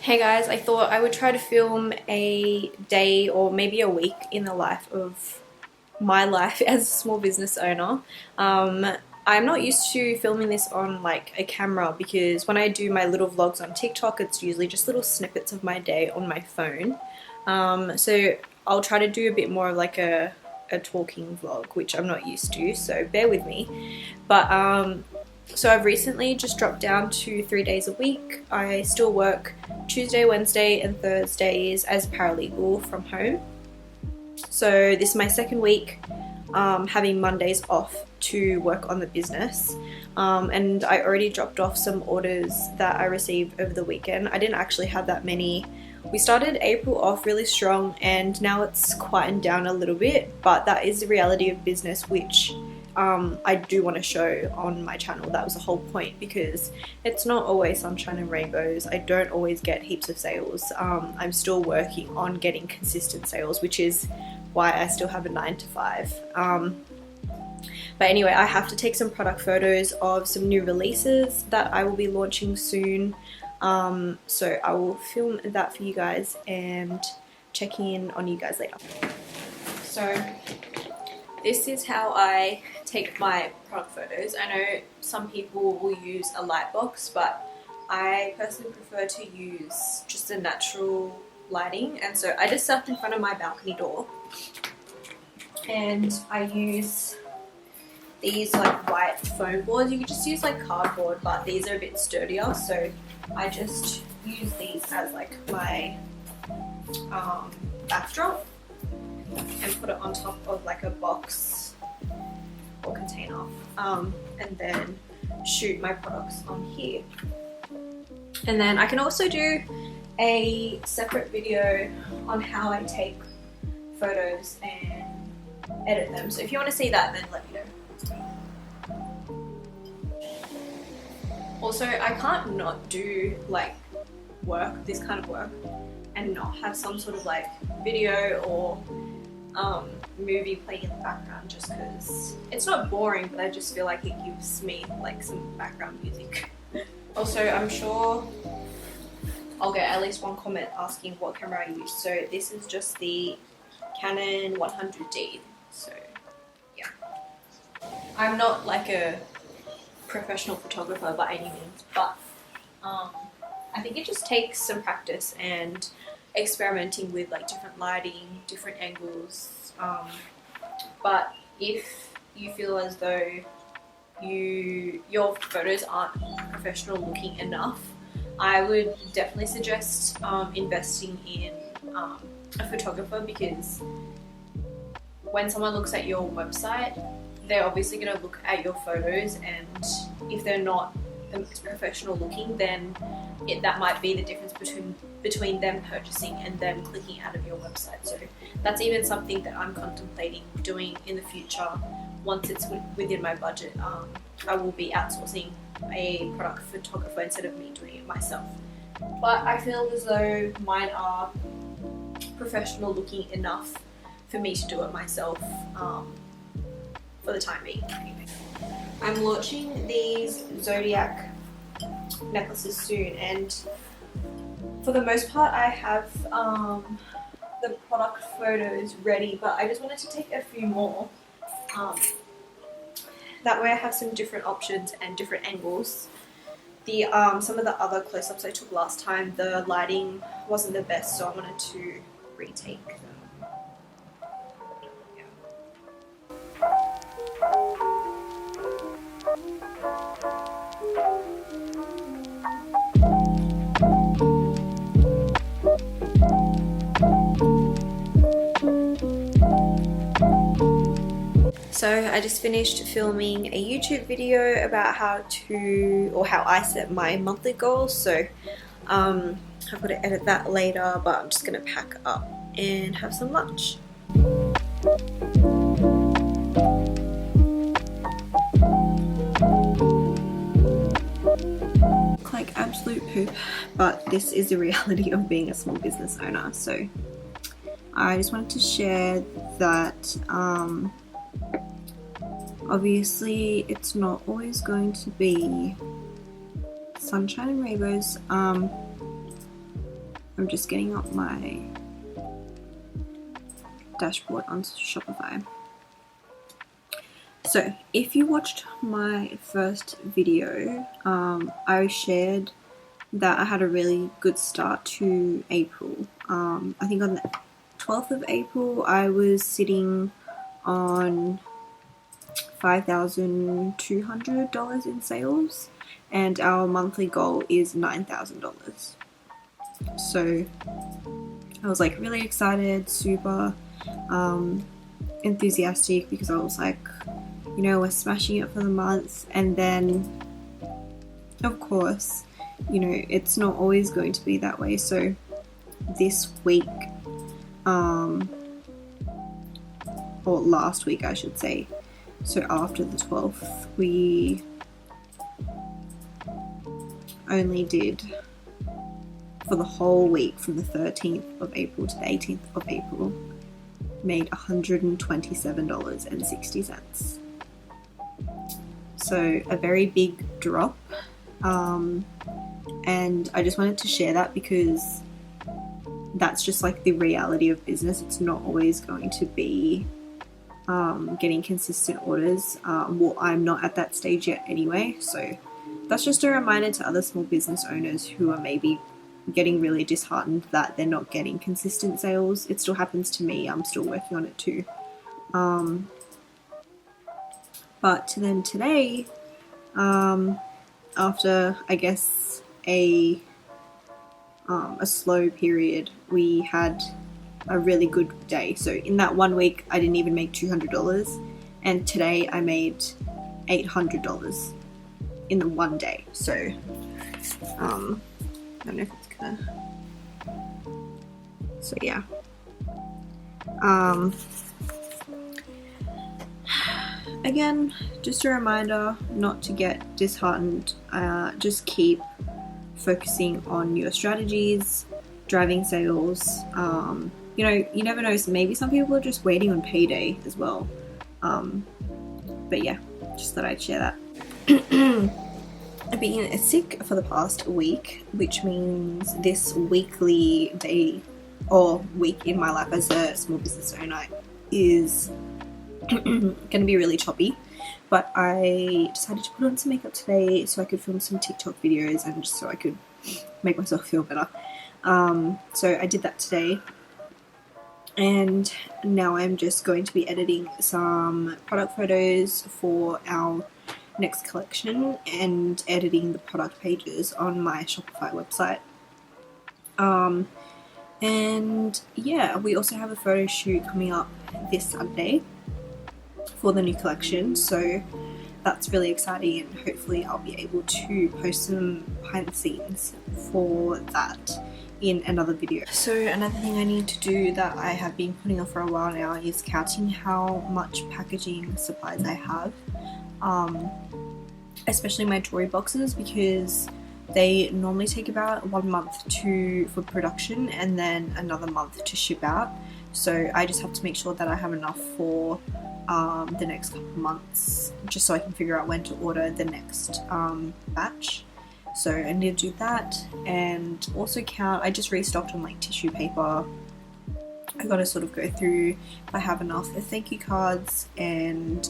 Hey guys, I thought I would try to film a day or maybe a week in the life of my life as a small business owner. I'm not used to filming this on like a camera because when I do my little vlogs on TikTok, it's usually just little snippets of my day on my phone. So I'll try to do a bit more of like a talking vlog, which I'm not used to, so bear with me. But so I've recently just dropped down to 3 days a week. I still work Tuesday, Wednesday and Thursdays as paralegal from home. So this is my second week having Mondays off to work on the business. And I already dropped off some orders that I received over the weekend. I didn't actually have that many. We started April off really strong and now it's quietened down a little bit, but that is the reality of business, which I do want to show on my channel. That was the whole point, because it's not always sunshine and rainbows. I don't always get heaps of sales. I'm still working on getting consistent sales, which is why I still have a 9 to 5. But anyway, I have to take some product photos of some new releases that I will be launching soon. So I will film that for you guys and check in on you guys later. So this is how I take my product photos. I know some people will use a light box, but I personally prefer to use just a natural lighting. And so I just sat in front of my balcony door and I use these like white foam boards. You could just use like cardboard, but these are a bit sturdier, so I just use these as like my backdrop and put it on top of like a box or container, and then shoot my products on here. And then I can also do a separate video on how I take photos and edit them. So if you want to see that, then let me know. Also, I can't not do like work, this kind of work, and not have some sort of like video or movie playing in the background, just because it's not boring, but I just feel like it gives me like some background music. Also, I'm sure I'll get at least one comment asking what camera I use. So this is just the Canon 100D. So yeah, I'm not like a professional photographer by any means, but I think it just takes some practice and experimenting with like different lighting, different angles. But if you feel as though your photos aren't professional looking enough, I would definitely suggest investing in a photographer, because when someone looks at your website, they're obviously going to look at your photos, and if they're not professional looking, then that might be the difference between them purchasing and them clicking out of your website. So that's even something that I'm contemplating doing in the future. Once it's within my budget, I will be outsourcing a product photographer instead of me doing it myself. But I feel as though mine are professional looking enough for me to do it myself for the time being. Anyway, I'm launching these Zodiac necklaces soon, and for the most part I have the product photos ready, but I just wanted to take a few more. That way I have some different options and different angles. Some of the other close-ups I took last time, the lighting wasn't the best, so I wanted to retake them. So I just finished filming a YouTube video about how I set my monthly goals. So I've got to edit that later, but I'm just gonna pack up and have some lunch. Look like absolute poop, but this is the reality of being a small business owner. So I just wanted to share that obviously it's not always going to be sunshine and rainbows. I'm just getting up my dashboard on Shopify. So if you watched my first video, I shared that I had a really good start to April. I think on the 12th of April I was sitting on $5,200 in sales, and our monthly goal is $9,000. So I was like really excited, super enthusiastic, because I was like, you know, we're smashing it for the month. And then of course, you know, it's not always going to be that way. So this week, or last week I should say, so after the 12th, we only did, for the whole week from the 13th of April to the 18th of April, made $127.60. So a very big drop, and I just wanted to share that because that's just like the reality of business. It's not always going to be getting consistent orders. Well, I'm not at that stage yet anyway, so that's just a reminder to other small business owners who are maybe getting really disheartened that they're not getting consistent sales. It still happens to me. I'm still working on it too. But then today, after I guess a slow period, we had a really good day. So in that 1 week, I didn't even make $200, and today I made $800 in the one day. So I don't know if it's gonna. So yeah. Again, just a reminder not to get disheartened. Just keep focusing on your strategies, driving sales. You know, you never know. So maybe some people are just waiting on payday as well. But yeah, just thought I'd share that. I've been sick for the past week, which means this weekly day or week in my life as a small business owner is going to be really choppy. But I decided to put on some makeup today so I could film some TikTok videos and just so I could make myself feel better. So I did that today, and now I'm just going to be editing some product photos for our next collection and editing the product pages on my Shopify website. And yeah, we also have a photo shoot coming up this Sunday for the new collection, so that's really exciting, and hopefully I'll be able to post some behind the scenes for that in another video. So another thing I need to do that I have been putting off for a while now is counting how much packaging supplies I have, especially my jewelry boxes, because they normally take about 1 month for production and then another month to ship out. So I just have to make sure that I have enough for the next couple of months, just so I can figure out when to order the next batch. So I need to do that, and also count. I just restocked on like tissue paper. I gotta sort of go through if I have enough for thank you cards and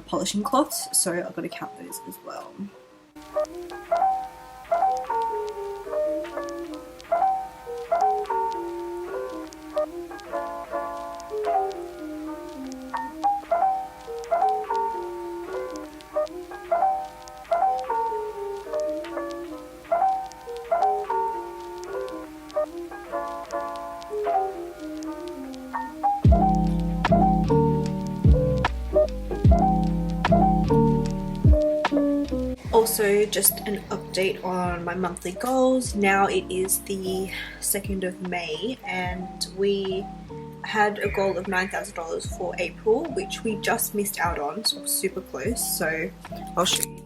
polishing cloths, so I've got to count those as well. Also, just an update on my monthly goals. Now it is the 2nd of May, and we had a goal of $9,000 for April, which we just missed out on, so super close. So I'll show you.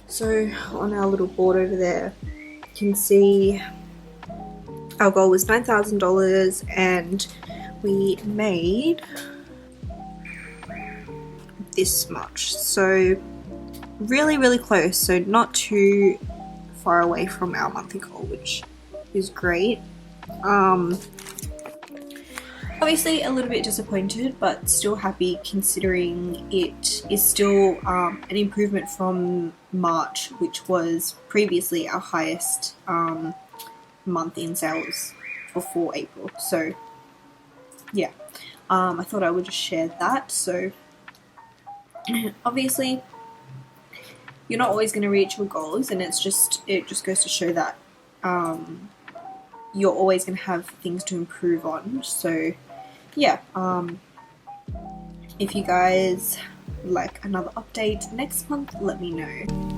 So on our little board over there, you can see our goal was $9,000, and we made this much. So really close, so not too far away from our monthly goal, which is great. Obviously a little bit disappointed, but still happy considering it is still an improvement from March, which was previously our highest month in sales before April. So yeah, I thought I would just share that. So obviously you're not always going to reach your goals, and it just goes to show that you're always going to have things to improve on. So yeah, if you guys would like another update next month, let me know.